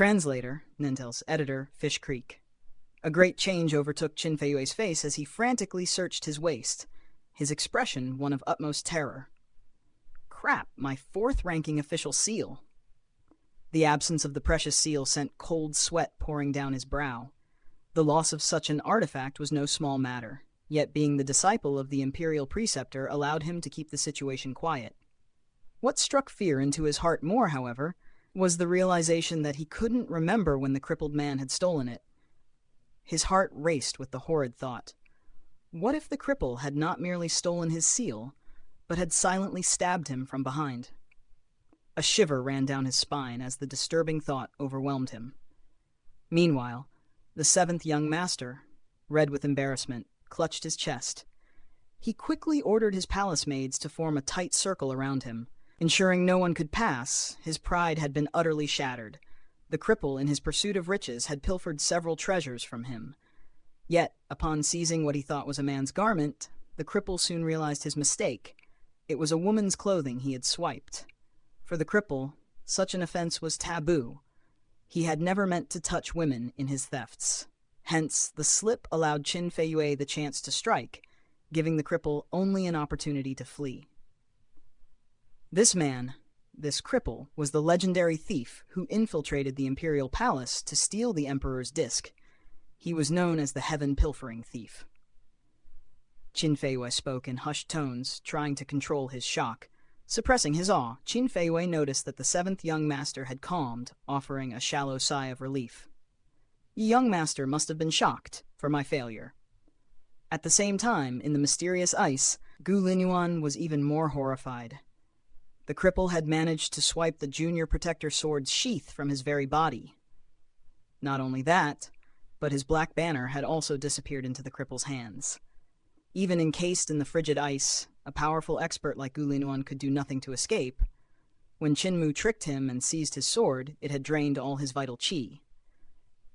Translator, Nintel's editor, Fish Creek. A great change overtook Qin Feiyue's face as he frantically searched his waist, his expression one of utmost terror. Crap, my fourth-ranking official seal. The absence of the precious seal sent cold sweat pouring down his brow. The loss of such an artifact was no small matter, yet being the disciple of the imperial preceptor allowed him to keep the situation quiet. What struck fear into his heart more, however, was the realization that he couldn't remember when the crippled man had stolen it. His heart raced with the horrid thought. What if the cripple had not merely stolen his seal, but had silently stabbed him from behind? A shiver ran down his spine as the disturbing thought overwhelmed him. Meanwhile, the seventh young master, red with embarrassment, clutched his chest. He quickly ordered his palace maids to form a tight circle around him. Ensuring no one could pass, his pride had been utterly shattered. The cripple, in his pursuit of riches, had pilfered several treasures from him. Yet, upon seizing what he thought was a man's garment, the cripple soon realized his mistake. It was a woman's clothing he had swiped. For the cripple, such an offense was taboo. He had never meant to touch women in his thefts. Hence, the slip allowed Qin Feiyue the chance to strike, giving the cripple only an opportunity to flee. This man, this cripple, was the legendary thief who infiltrated the imperial palace to steal the emperor's disc. He was known as the heaven-pilfering thief. Qin Feiyue spoke in hushed tones, trying to control his shock. Suppressing his awe, Qin Feiyue noticed that the seventh young master had calmed, offering a shallow sigh of relief. "The young master must have been shocked for my failure." At the same time, in the mysterious ice, Gu Linyuan was even more horrified. The cripple had managed to swipe the junior protector sword's sheath from his very body. Not only that, but his black banner had also disappeared into the cripple's hands. Even encased in the frigid ice, a powerful expert like Gu Linyuan could do nothing to escape. When Qinmu tricked him and seized his sword, it had drained all his vital qi.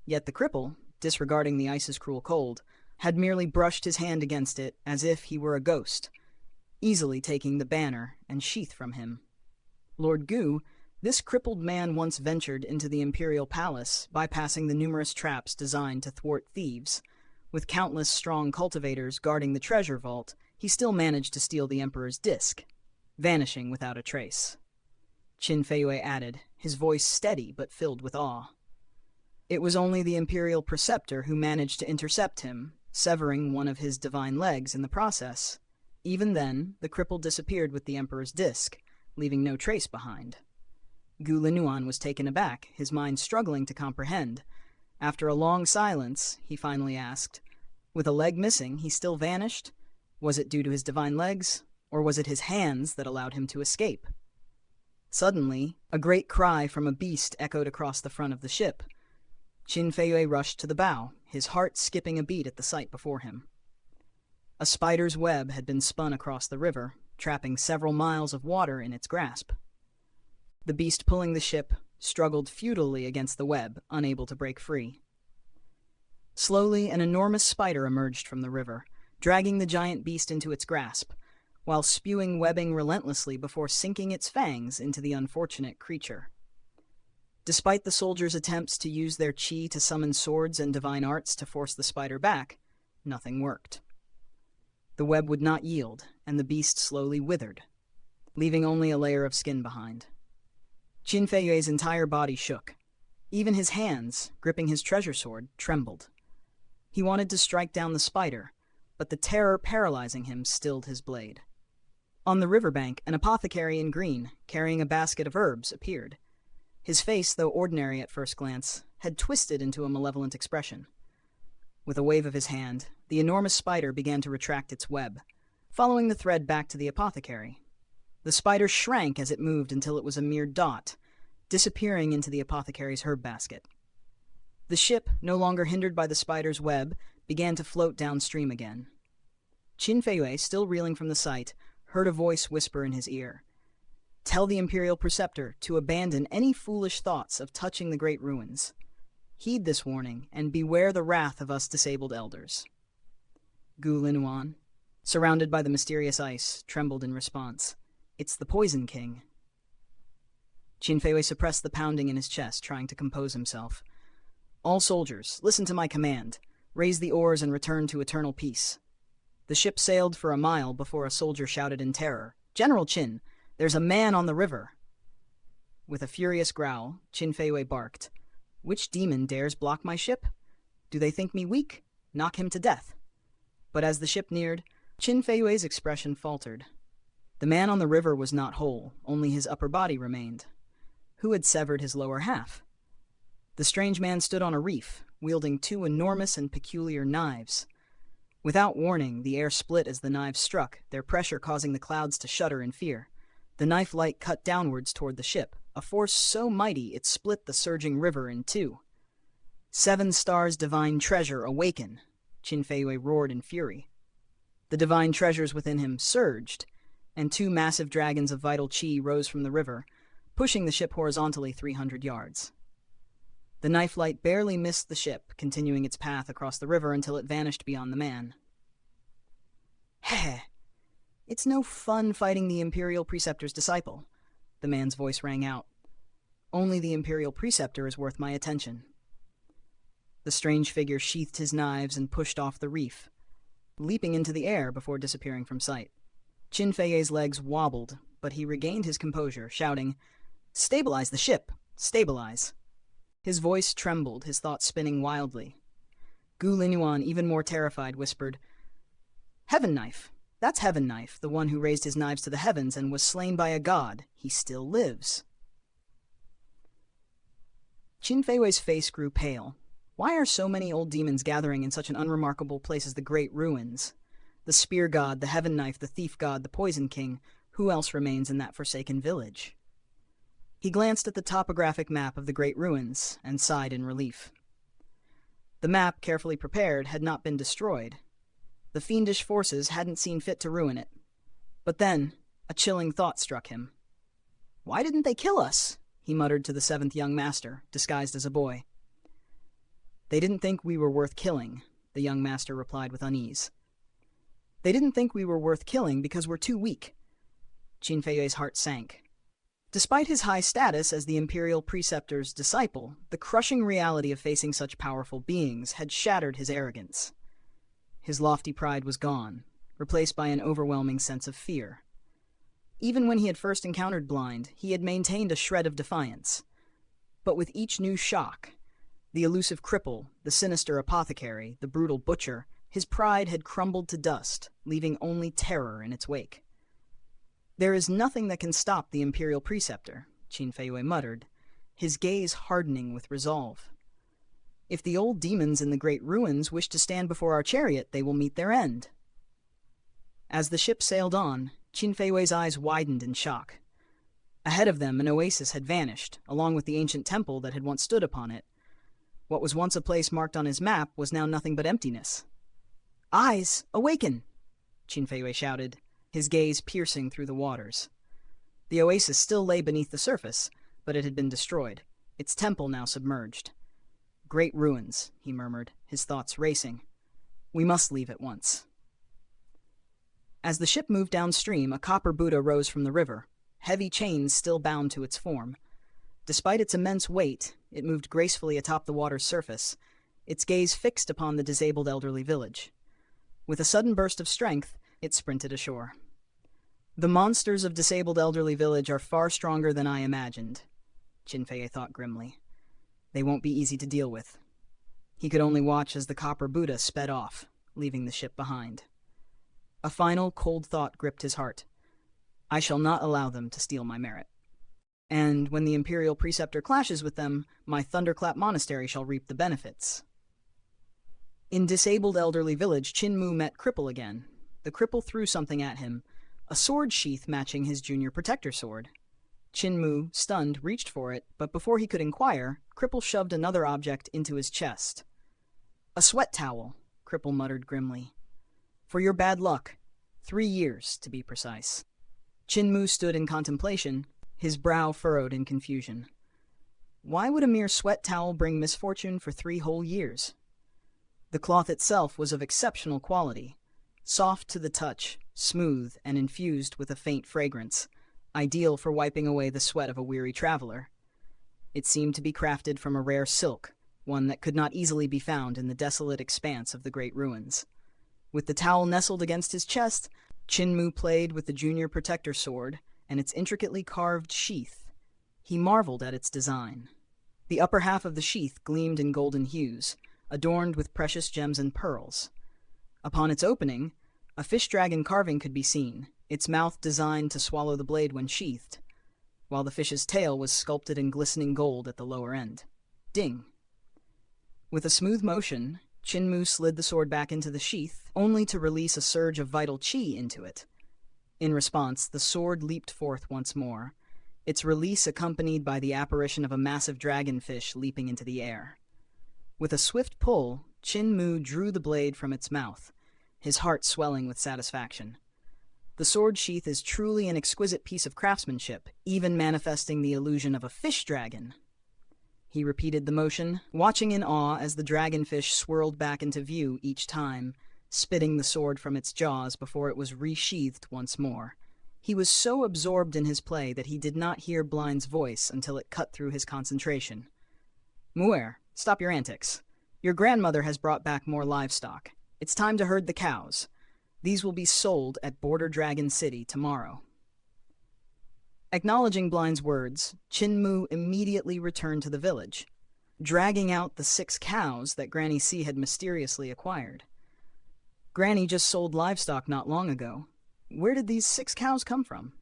Yet the cripple, disregarding the ice's cruel cold, had merely brushed his hand against it as if he were a ghost, easily taking the banner and sheath from him. Lord Gu, this crippled man once ventured into the imperial palace, bypassing the numerous traps designed to thwart thieves. With countless strong cultivators guarding the treasure vault, he still managed to steal the emperor's disc, vanishing without a trace. Qin Feiyue added, his voice steady but filled with awe. It was only the imperial preceptor who managed to intercept him, severing one of his divine legs in the process. Even then, the cripple disappeared with the emperor's disc, leaving no trace behind. Gu Linyuan was taken aback, his mind struggling to comprehend. After a long silence, he finally asked, with a leg missing, he still vanished? Was it due to his divine legs, or was it his hands that allowed him to escape? Suddenly, a great cry from a beast echoed across the front of the ship. Qin Feiyue rushed to the bow, his heart skipping a beat at the sight before him. A spider's web had been spun across the river, trapping several miles of water in its grasp. The beast pulling the ship struggled futilely against the web, unable to break free. Slowly, an enormous spider emerged from the river, dragging the giant beast into its grasp, while spewing webbing relentlessly before sinking its fangs into the unfortunate creature. Despite the soldiers' attempts to use their qi to summon swords and divine arts to force the spider back, nothing worked. The web would not yield, and the beast slowly withered, leaving only a layer of skin behind. Qin Feiyue's entire body shook. Even his hands, gripping his treasure sword, trembled. He wanted to strike down the spider, but the terror paralyzing him stilled his blade. On the riverbank, an apothecary in green, carrying a basket of herbs, appeared. His face, though ordinary at first glance, had twisted into a malevolent expression. With a wave of his hand, the enormous spider began to retract its web, following the thread back to the apothecary. The spider shrank as it moved until it was a mere dot, disappearing into the apothecary's herb basket. The ship, no longer hindered by the spider's web, began to float downstream again. Qin Feiyue, still reeling from the sight, heard a voice whisper in his ear. "Tell the imperial preceptor to abandon any foolish thoughts of touching the great ruins. Heed this warning, and beware the wrath of us disabled elders." Gu Linyuan, surrounded by the mysterious ice, trembled in response. "It's the Poison King." Qin Feiwei suppressed the pounding in his chest, trying to compose himself. All soldiers, listen to my command. Raise the oars and return to eternal peace. The ship sailed for a mile before a soldier shouted in terror, General Qin, there's a man on the river. With a furious growl, Qin Feiwei barked, Which demon dares block my ship? Do they think me weak? Knock him to death. But as the ship neared, Qin Feiwei's expression faltered. The man on the river was not whole, only his upper body remained. Who had severed his lower half? The strange man stood on a reef, wielding two enormous and peculiar knives. Without warning, the air split as the knives struck, their pressure causing the clouds to shudder in fear. The knife light cut downwards toward the ship, a force so mighty it split the surging river in two. 7 stars divine treasure, awaken! Qin Feiwei roared in fury. The divine treasures within him surged, and 2 massive dragons of vital chi rose from the river, pushing the ship horizontally 300 yards. The knife light barely missed the ship, continuing its path across the river until it vanished beyond the man. Heh! It's no fun fighting the Imperial Preceptor's disciple, the man's voice rang out. Only the Imperial Preceptor is worth my attention. The strange figure sheathed his knives and pushed off the reef, leaping into the air before disappearing from sight. Qin Feiwei's legs wobbled, but he regained his composure, shouting, Stabilize the ship! Stabilize! His voice trembled, his thoughts spinning wildly. Gu Linyuan, even more terrified, whispered, Heaven Knife! That's Heaven Knife, the one who raised his knives to the heavens and was slain by a god. He still lives. Qin Feiwei's face grew pale. Why are so many old demons gathering in such an unremarkable place as the Great Ruins? The Spear God, the Heaven Knife, the Thief God, the Poison King, who else remains in that forsaken village? He glanced at the topographic map of the Great Ruins and sighed in relief. The map, carefully prepared, had not been destroyed. The fiendish forces hadn't seen fit to ruin it. But then, a chilling thought struck him. Why didn't they kill us? He muttered to the 7th young master, disguised as a boy. They didn't think we were worth killing, the young master replied with unease. They didn't think we were worth killing because we're too weak. Qin Feiwei's heart sank. Despite his high status as the Imperial Preceptor's disciple, the crushing reality of facing such powerful beings had shattered his arrogance. His lofty pride was gone, replaced by an overwhelming sense of fear. Even when he had first encountered Blind, he had maintained a shred of defiance. But with each new shock, the elusive cripple, the sinister apothecary, the brutal butcher, his pride had crumbled to dust, leaving only terror in its wake. There is nothing that can stop the Imperial Preceptor, Qin Feiwei muttered, his gaze hardening with resolve. If the old demons in the Great Ruins wish to stand before our chariot, they will meet their end. As the ship sailed on, Qin Feiwei's eyes widened in shock. Ahead of them, an oasis had vanished, along with the ancient temple that had once stood upon it. What was once a place marked on his map was now nothing but emptiness. Eyes, awaken! Qin Feiwei shouted, his gaze piercing through the waters. The oasis still lay beneath the surface, but it had been destroyed, its temple now submerged. Great ruins, he murmured, his thoughts racing. We must leave at once. As the ship moved downstream, a copper Buddha rose from the river, heavy chains still bound to its form. Despite its immense weight, it moved gracefully atop the water's surface, its gaze fixed upon the disabled elderly village. With a sudden burst of strength, it sprinted ashore. The monsters of disabled elderly village are far stronger than I imagined, Qin Feiwei thought grimly. They won't be easy to deal with. He could only watch as the copper Buddha sped off, leaving the ship behind. A final, cold thought gripped his heart. I shall not allow them to steal my merit. And when the Imperial Preceptor clashes with them, my Thunderclap Monastery shall reap the benefits. In disabled elderly village, Qin Mu met Cripple again. The cripple threw something at him, a sword sheath matching his junior protector sword. Qin Mu, stunned, reached for it, but before he could inquire, Cripple shoved another object into his chest. A sweat towel, Cripple muttered grimly. For your bad luck. 3 years, to be precise. Qin Mu stood in contemplation, his brow furrowed in confusion. Why would a mere sweat towel bring misfortune for 3 whole years? The cloth itself was of exceptional quality, soft to the touch, smooth and infused with a faint fragrance, ideal for wiping away the sweat of a weary traveler. It seemed to be crafted from a rare silk, one that could not easily be found in the desolate expanse of the great ruins. With the towel nestled against his chest, Chinmu played with the junior protector sword and its intricately carved sheath. He marveled at its design. The upper half of the sheath gleamed in golden hues, adorned with precious gems and pearls. Upon its opening, a fish dragon carving could be seen, its mouth designed to swallow the blade when sheathed, while the fish's tail was sculpted in glistening gold at the lower end. Ding! With a smooth motion, Chinmu slid the sword back into the sheath, only to release a surge of vital chi into it. In response, the sword leaped forth once more, its release accompanied by the apparition of a massive dragonfish leaping into the air. With a swift pull, Chinmu drew the blade from its mouth, his heart swelling with satisfaction. The sword sheath is truly an exquisite piece of craftsmanship, even manifesting the illusion of a fish dragon. He repeated the motion, watching in awe as the dragonfish swirled back into view each time, spitting the sword from its jaws before it was resheathed once more. He was so absorbed in his play that he did not hear Blind's voice until it cut through his concentration. "Muir, stop your antics. Your grandmother has brought back more livestock. It's time to herd the cows. These will be sold at Border Dragon City tomorrow." Acknowledging Blind's words, Chinmu immediately returned to the village, dragging out the 6 cows that Granny C had mysteriously acquired. Granny just sold livestock not long ago. Where did these 6 cows come from?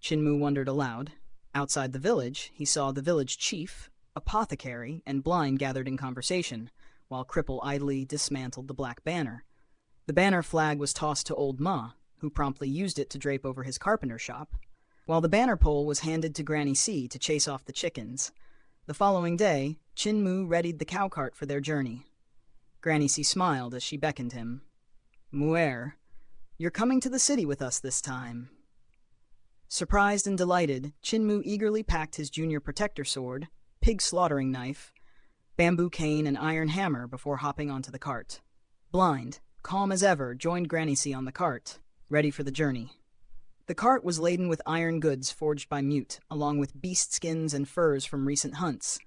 Chinmu wondered aloud. Outside the village, he saw the village chief, apothecary, and Blind gathered in conversation, while Cripple idly dismantled the black banner. The banner flag was tossed to Old Ma, who promptly used it to drape over his carpenter shop, while the banner pole was handed to Granny C to chase off the chickens. The following day, Chinmu readied the cow cart for their journey. Granny C smiled as she beckoned him. "Muir, you're coming to the city with us this time." Surprised and delighted, Chinmu eagerly packed his junior protector sword, pig slaughtering knife, bamboo cane, and iron hammer before hopping onto the cart. Blind, calm as ever, joined Granny C on the cart, ready for the journey. The cart was laden with iron goods forged by Mute, along with beast skins and furs from recent hunts.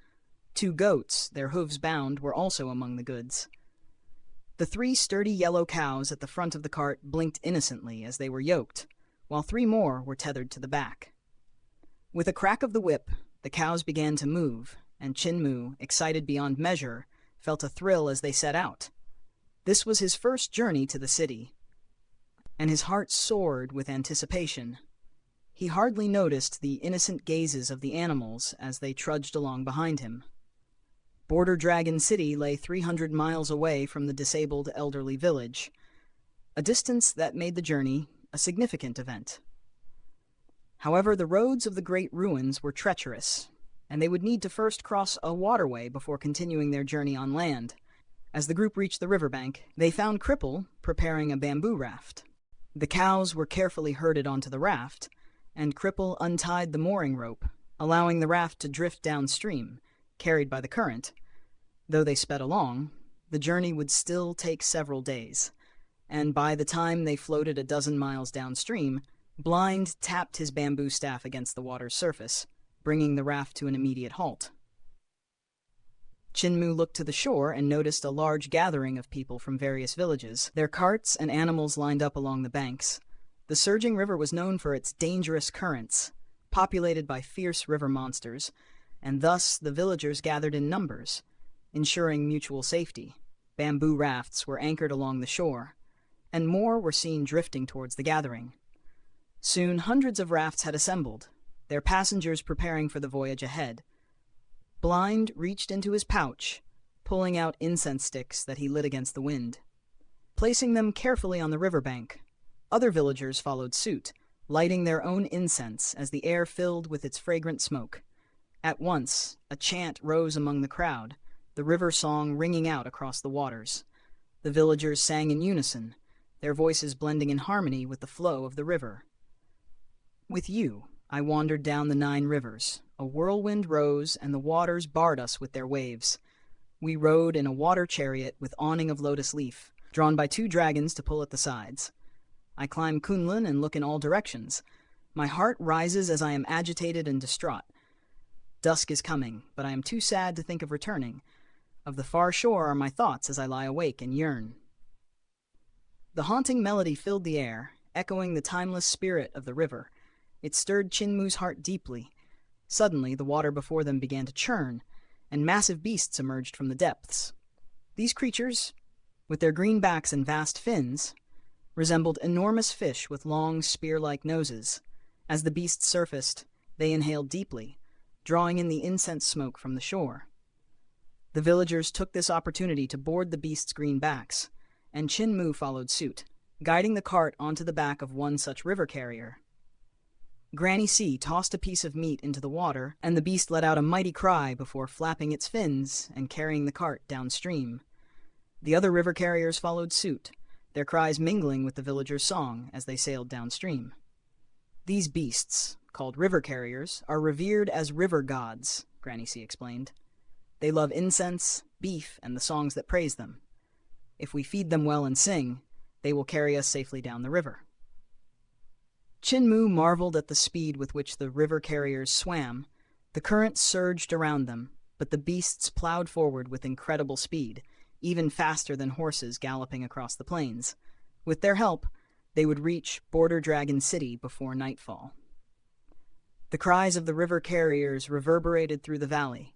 2 goats, their hooves bound, were also among the goods. The 3 sturdy yellow cows at the front of the cart blinked innocently as they were yoked, while 3 more were tethered to the back. With a crack of the whip, the cows began to move, and Chinmu, excited beyond measure, felt a thrill as they set out. This was his first journey to the city, and his heart soared with anticipation. He hardly noticed the innocent gazes of the animals as they trudged along behind him. Border Dragon City lay 300 miles away from the disabled elderly village, a distance that made the journey a significant event. However, the roads of the great ruins were treacherous, and they would need to first cross a waterway before continuing their journey on land. As the group reached the riverbank, they found Cripple preparing a bamboo raft. The cows were carefully herded onto the raft, and Cripple untied the mooring rope, allowing the raft to drift downstream, carried by the current. Though they sped along, the journey would still take several days, and by the time they floated a dozen miles downstream, Blind tapped his bamboo staff against the water's surface, bringing the raft to an immediate halt. Chinmu looked to the shore and noticed a large gathering of people from various villages, their carts and animals lined up along the banks. The surging river was known for its dangerous currents, populated by fierce river monsters, and thus the villagers gathered in numbers, ensuring mutual safety. Bamboo rafts were anchored along the shore, and more were seen drifting towards the gathering. Soon hundreds of rafts had assembled, their passengers preparing for the voyage ahead. Blind reached into his pouch, pulling out incense sticks that he lit against the wind. Placing them carefully on the riverbank, other villagers followed suit, lighting their own incense as the air filled with its fragrant smoke. At once, a chant rose among the crowd, the river song ringing out across the waters. The villagers sang in unison, their voices blending in harmony with the flow of the river. With you, I wandered down the 9 rivers. A whirlwind rose, and the waters barred us with their waves. We rode in a water chariot with awning of lotus leaf, drawn by 2 dragons to pull at the sides. I climb Kunlun and look in all directions. My heart rises as I am agitated and distraught. Dusk is coming, but I am too sad to think of returning. Of the far shore are my thoughts as I lie awake and yearn. The haunting melody filled the air, echoing the timeless spirit of the river. It stirred Chinmu's heart deeply. Suddenly, the water before them began to churn, and massive beasts emerged from the depths. These creatures, with their green backs and vast fins, resembled enormous fish with long, spear-like noses. As the beasts surfaced, they inhaled deeply, drawing in the incense smoke from the shore. The villagers took this opportunity to board the beasts' green backs, and Chinmu followed suit, guiding the cart onto the back of one such river carrier. Granny Sea tossed a piece of meat into the water, and the beast let out a mighty cry before flapping its fins and carrying the cart downstream. The other river carriers followed suit, their cries mingling with the villagers' song as they sailed downstream. These beasts, called river carriers, are revered as river gods, Granny Sea explained. They love incense, beef, and the songs that praise them. If we feed them well and sing, they will carry us safely down the river. Chinmu marveled at the speed with which the river carriers swam. The current surged around them, but the beasts plowed forward with incredible speed, even faster than horses galloping across the plains. With their help, they would reach Border Dragon City before nightfall. The cries of the river carriers reverberated through the valley,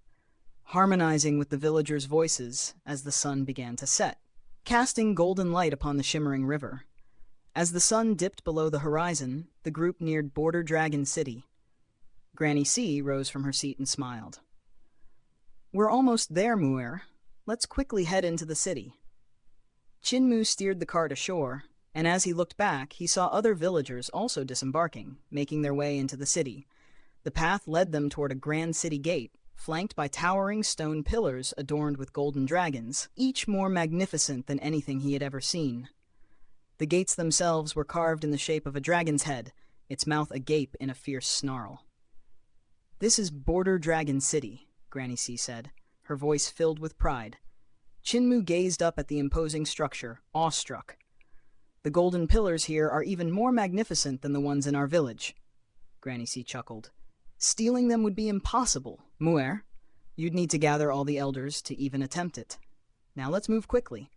harmonizing with the villagers' voices as the sun began to set, casting golden light upon the shimmering river. As the sun dipped below the horizon, the group neared Border Dragon City. Granny Sea rose from her seat and smiled. "We're almost there, Muir. Let's quickly head into the city." Chinmu steered the cart ashore, and as he looked back, he saw other villagers also disembarking, making their way into the city. The path led them toward a grand city gate, flanked by towering stone pillars adorned with golden dragons, each more magnificent than anything he had ever seen. The gates themselves were carved in the shape of a dragon's head, its mouth agape in a fierce snarl. "This is Border Dragon City," Granny Sea said, her voice filled with pride. Chinmu gazed up at the imposing structure, awestruck. "The golden pillars here are even more magnificent than the ones in our village." Granny Sea chuckled. "Stealing them would be impossible, Muir. You'd need to gather all the elders to even attempt it. Now let's move quickly.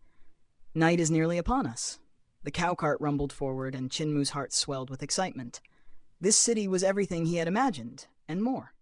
Night is nearly upon us." The cow cart rumbled forward, and Chinmu's heart swelled with excitement. This city was everything he had imagined, and more.